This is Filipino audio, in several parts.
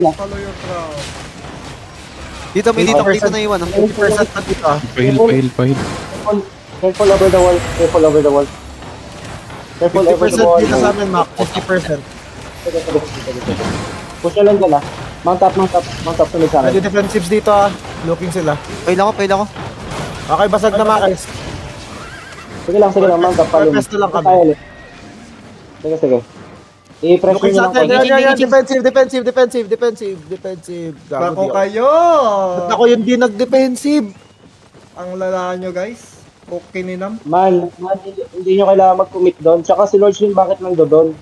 Follow your crowd. Dito, may dito na iwan. 20% na dito ah. Pahil. Careful over the wall. Careful over the wall. Careful over the 50% wall. dito sa amin, Mac. 50%. Push na lang dyan ah. Mount up, sunod sa Ready akin. defensives dito ah. Looking sila. Pail ako. Okay, basag na Makis. Sige lang, mount up. Follow me. Purpose na lang kami. Tayo ulit. Sige. I-pressure Looking nyo sa lang atin. konti. Yan. Defensive. Bako Gago. kayo! Ba't ako yung di nag-defensive? Ang lala nyo guys. Okay ninam. Man, hindi nyo kailangan mag-commit doon. Tsaka si Lord Shin, bakit nang doon?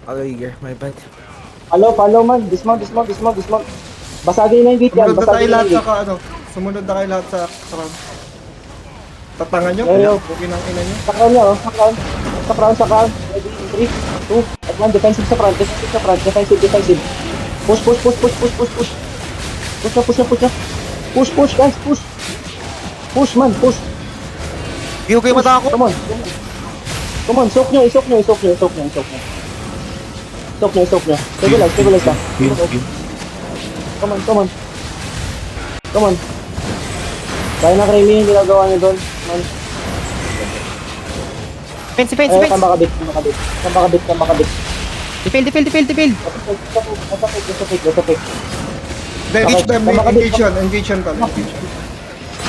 Okay, gear. My bad. Follow man. Dismount. Basagin na yung gate yan. Sumunod na tayo Basagin na lahat yung sa gate. Sumunod na kayo lahat sa crowd. Tatangan nyo? Yo. Pukin ang ina nyo. Sa crown niya, oh. Sa crown. Ready, 3, 2, at 1. Defensive sa front. Defensive. Push. Push, guys. Push, man. Okay, mata ako. Come on. Soak nyo. Stabilize lang. Come on. Kaya na Kremi yung ginagawa niyo doon. Man. Defense. Kambakabit. Defend. Lasapik. Engage them, Tamakabit. engage yun pala.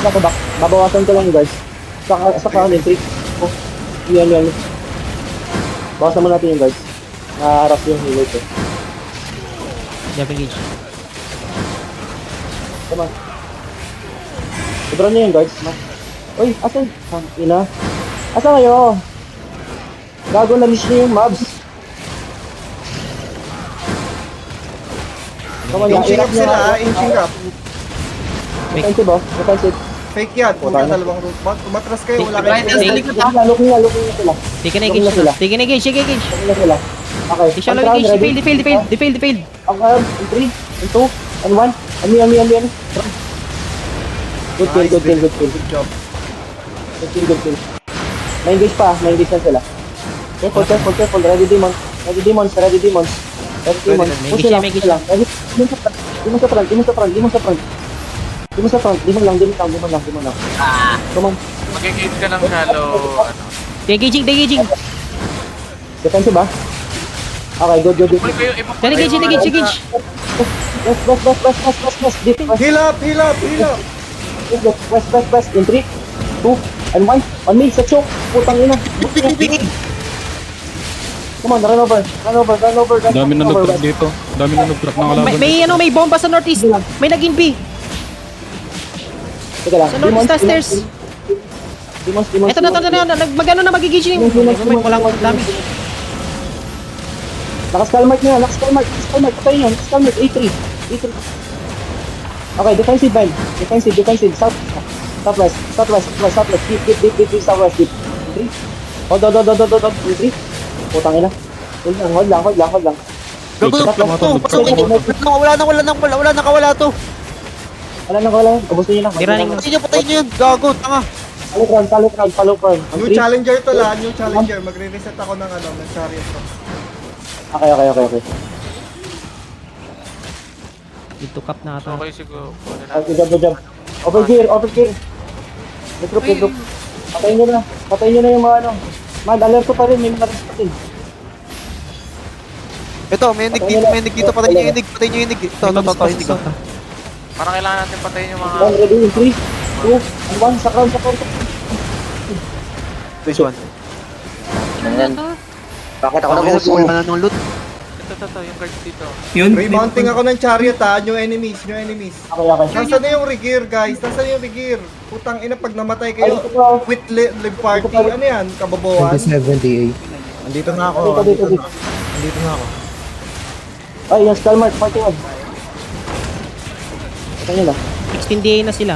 Nakabak. Babawasan ko lang guys. Sa kanin, 3. Oh, yan. Bawasan mo natin yung guys. Nakaharap yung healer ko. Jump engage. Come on. Sobrang niyo yung guards, no? Uy, asan? Ina. Asan kayo? Gago na niyo yung mobs. Come on, Inching up i-wrap nyo sila, nga. inching up. Defensive, oh. Defensive. Fake yan, kung Wala na. dalawang root. Tumatras kayo, wala Right, kayo. Looking na sila. Take an Looking na sila. engage. Looking na sila. Okay. Shallow Ang crown, engage. ready? Defend. Ang crown, in 3, in 2, and 1. Ami. Good kill. Good job. Good kill. Na-engage na sila. Careful. Ready demons. Push lang. Ready. Demon sa front. Demon lang. Come on. Mag-engage ka ng shallow, Engaging. Defensive ba? Okay, good. Ipon kayo, ipon kayo. Engage. West. Deep. Heal up! West. In 3, 2, and 1. On me, sa choke. Putang ina. Come on, run over. Dami na nag-trap dito. Dami na nag-trap ng kalaban. May bomba sa northeast. May naging B. Teka lang. Sa northeast stairs. Demons. Ito na. Magano na magiging yung... Walang damage. Naka-skull mark. Patayin yun. Skull mark, A3. Okay, defensive bind. Defensive. Southwest. Deep. Southwest, deep. 3. Hold. 3. Putang ina. Hold lang. Wala na kawala to. Wala. Ubusin nyo lang. Tiraning na. Patayin nyo yun. Gago, tanga. Follow crown. New challenger to la, new challenger. Magre-reset ako ng chariot ko. Okay. Dito cap na ata. Okay, siguro. Good job. Over here. Regroup. Patayin nyo na yung mga ano. Man, alert ko pa rin. May mga respatin. Ito, may inig dito. Patayin nyo yung inig. Ito, inig. Parang kailangan natin patayin yung mga... Ready in 3, 2, and 1. Sa crown. This one. Bakit Wala na ng loot. Ito, yung guards dito. Remounting ako ng chariot new enemies. Okay. Nasaan na yung rigir guys? Putang ina pag namatay kayo. Quit live party. Ano yan? Kababawan? 78. Andito na ako. Dito. Ay, yung skull mark, 41. Ito nyo lang. 16 DA na sila.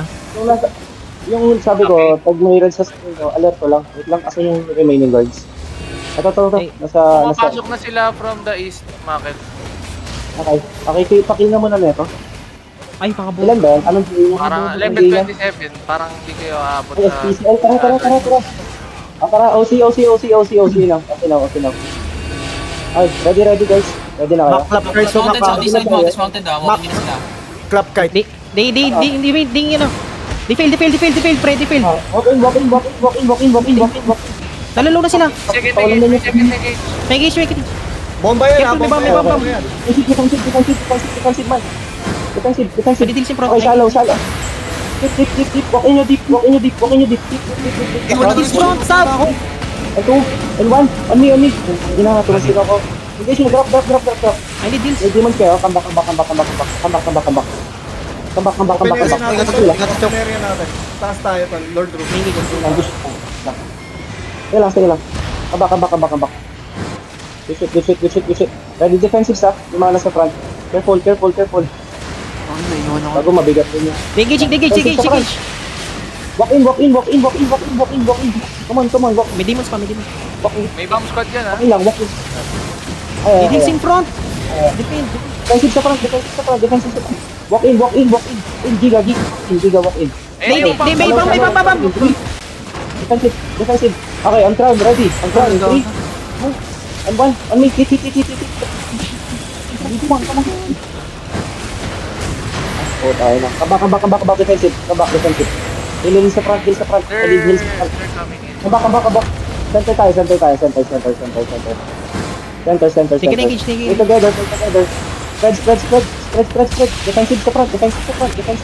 Yung sabi ko, pag may red sa screen ko, alert ko lang. Wait lang kasi yung remaining guards. Ito. Ay. Pumapasok na sila from the east market. Okay, pakill na muna nito. Ay, pakabuo. Ilan ba yan? Anong DA niya? Parang Anong level DA niya? 27. Parang hindi kayo aabot Ay, sa... SPCL. Tara. Tara, OC lang. Okay now. Ay, ready guys. Ready na kayo? Clap card to Dismounted, maka. dismounted ah. Walking na sila. Clap card. Di, ano. Di fail, pre, di fail. Walk in. Nalalo na sila. Second Pawalan na engage, niyo. second engage. May engage. Bomba yan, Careful, may bomba bomb, yan. may bomb. Bomba yan. Defensive man. Defensive. Pwede din si front. Okay, shallow. Deep. Walk in your deep. Deep. This front, stop. And 2, and 1. On me. Hindi na, tumasig ako. Engage mo, drop. I need heals. May demons kayo. Come back. Open area natin. Open area natin. Taas tayo, tol. Lord Roof. Sige lang. Come back. Good shit. Ready defensive stuff. Yung mga nasa front. Careful. Bago mabigat din yun. Engage. Walk in. Come on, walk. May demons pa. Walk in. May bomb squad dyan, ha? Walk in lang, walk in. Need heals in front. Defend. Defensive sa front. Walk in. Giga, walk in. Eh, yung bomb May bomb. Defensive. Okay, on crown, ready. On crown, 3, 2, and 1. On me, hit. Come on. Oh, tayo na. Come back, defensive. Heal sa front. They're Heal sa front. coming in. Come back. Center tayo. Center. Sige, engage. Stay together. Spread. Defensive sa front.